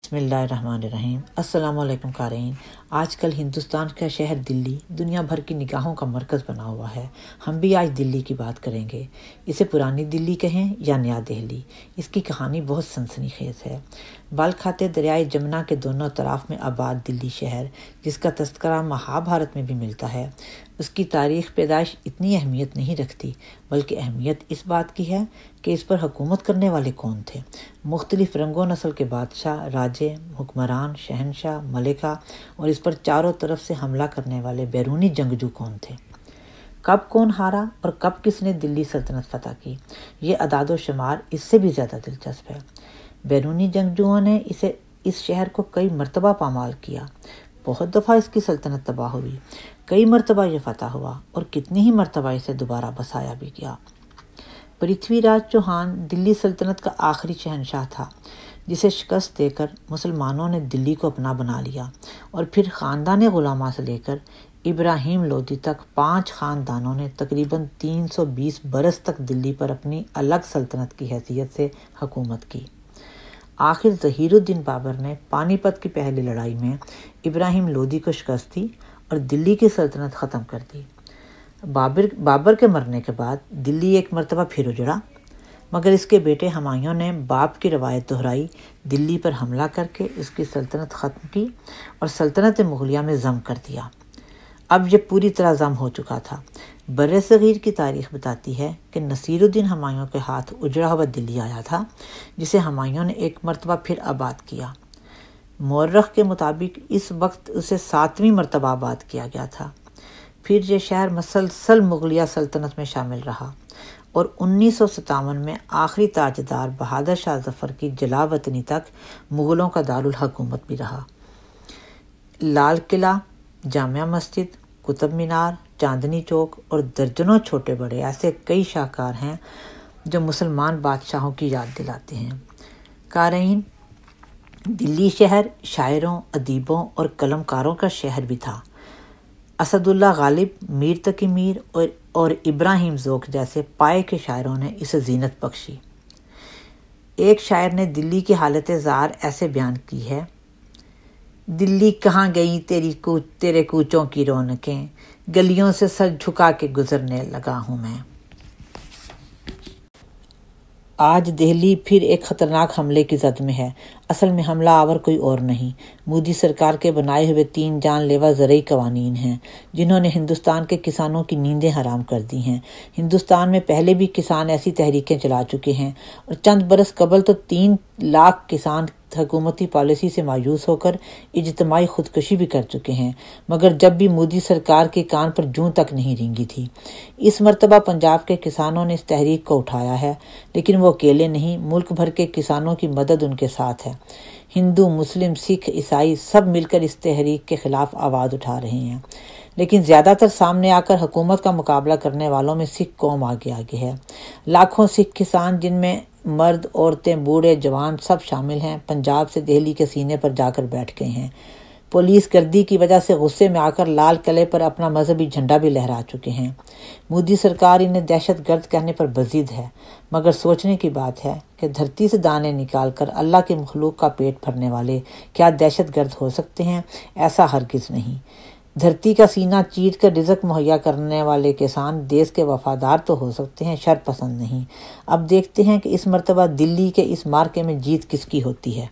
بسم اللہ الرحمن الرحیم۔ السلام علیکم قارئین۔ آج کل ہندوستان کا شہر دلی دنیا بھر کی نگاہوں کا مرکز بنا ہوا ہے۔ ہم بھی آج دلی کی بات کریں گے۔ اسے پرانی دلی کہیں یا نیا دہلی، اس کی کہانی بہت سنسنی خیز ہے۔ بال کھاتے دریائے جمنا کے دونوں طرف میں آباد دلی شہر، جس کا تذکرہ مہابھارت میں بھی ملتا ہے، اس کی تاریخ پیدائش اتنی اہمیت نہیں رکھتی، بلکہ اہمیت اس بات کی ہے کہ اس پر حکومت کرنے والے کون تھے۔ مختلف رنگ و نسل کے بادشاہ، راجے، حکمران، شہنشاہ، ملکہ اور اس پر چاروں طرف سے حملہ کرنے والے بیرونی جنگجو کون تھے۔ کب کون ہارا اور کب کس نے دلی سلطنت فتح کی، یہ اعداد و شمار اس سے بھی زیادہ دلچسپ ہے۔ بیرونی جنگجوؤں نے اس شہر کو کئی مرتبہ پامال کیا، بہت دفعہ اس کی سلطنت تباہ ہوئی، کئی مرتبہ یہ فتح ہوا اور کتنی ہی مرتبہ اسے دوبارہ بسایا بھی گیا۔ پرتھوی راج چوہان دلی سلطنت کا آخری شہنشاہ تھا، جسے شکست دے کر مسلمانوں نے دلی کو اپنا بنا لیا، اور پھر خاندان غلامہ سے لے کر ابراہیم لودھی تک 5 خاندانوں نے تقریباً 320 برس تک دلی پر اپنی الگ سلطنت کی حیثیت سے حکومت کی۔ آخر ظہیر الدین بابر نے پانی پت کی پہلی لڑائی میں ابراہیم لودھی کو شکست دی اور دلی کی سلطنت ختم کر دی۔ بابر کے مرنے کے بعد دلی ایک مرتبہ پھر اجڑا، مگر اس کے بیٹے ہمایوں نے باپ کی روایت دہرائی، دلی پر حملہ کر کے اس کی سلطنت ختم کی اور سلطنت مغلیہ میں ضم کر دیا۔ اب یہ پوری طرح ضم ہو چکا تھا۔ بر صغیر کی تاریخ بتاتی ہے کہ نصیر الدین ہمایوں کے ہاتھ اجڑا ہوا دلی آیا تھا، جسے ہمایوں نے ایک مرتبہ پھر آباد کیا۔ مورخ کے مطابق اس وقت اسے 7ویں مرتبہ آباد کیا گیا تھا۔ پھر یہ شہر مسلسل مغلیہ سلطنت میں شامل رہا اور 1957 میں آخری تاجدار بہادر شاہ ظفر کی جلا وطنی تک مغلوں کا دارالحکومت بھی رہا۔ لال قلعہ، جامع مسجد، قطب مینار، چاندنی چوک اور درجنوں چھوٹے بڑے ایسے کئی شاہکار ہیں جو مسلمان بادشاہوں کی یاد دلاتے ہیں۔ قارئین، دلی شہر شاعروں، ادیبوں اور قلم کاروں کا شہر بھی تھا۔ اسد اللہ غالب، میر تقی میر اور ابراہیم ذوق جیسے پائے کے شاعروں نے اسے زینت بخشی۔ ایک شاعر نے دلی کی حالت زار ایسے بیان کی ہے: دلی کہاں گئی تیرے کوچوں کی رونقیں، گلیوں سے سر جھکا کے گزرنے لگا ہوں میں۔ آج دہلی پھر ایک خطرناک حملے کی زد میں ہے۔ اصل میں حملہ آور کوئی اور نہیں، مودی سرکار کے بنائے ہوئے 3 جان لیوا زرعی قوانین ہیں، جنہوں نے ہندوستان کے کسانوں کی نیندیں حرام کر دی ہیں۔ ہندوستان میں پہلے بھی کسان ایسی تحریکیں چلا چکے ہیں اور چند برس قبل تو 3 لاکھ کسان حکومتی پالیسی سے مایوس ہو کر اجتماعی خودکشی بھی کر چکے ہیں، مگر جب بھی مودی سرکار کے کان پر جوں تک نہیں رینگی تھی۔ اس مرتبہ پنجاب کے کسانوں نے اس تحریک کو اٹھایا ہے، لیکن وہ اکیلے نہیں، ملک بھر کے کسانوں کی مدد ان کے ساتھ ہے۔ ہندو، مسلم، سکھ، عیسائی سب مل کر اس تحریک کے خلاف آواز اٹھا رہے ہیں، لیکن زیادہ تر سامنے آ کر حکومت کا مقابلہ کرنے والوں میں سکھ قوم آگے ہے۔ لاکھوں سکھ کسان، جن میں مرد، عورتیں، بوڑھے، جوان سب شامل ہیں، پنجاب سے دہلی کے سینے پر جا کر بیٹھ گئے ہیں۔ پولیس گردی کی وجہ سے غصے میں آ کر لال قلعے پر اپنا مذہبی جھنڈا بھی لہرا چکے ہیں۔ مودی سرکار انہیں دہشت گرد کہنے پر بضد ہے، مگر سوچنے کی بات ہے کہ دھرتی سے دانے نکال کر اللہ کے مخلوق کا پیٹ بھرنے والے کیا دہشت گرد ہو سکتے ہیں؟ ایسا ہرگز نہیں۔ دھرتی کا سینہ چیر کر رزق مہیا کرنے والے کسان دیس کے وفادار تو ہو سکتے ہیں، شر پسند نہیں۔ اب دیکھتے ہیں کہ اس مرتبہ دلی کے اس معرکے میں جیت کس کی ہوتی ہے۔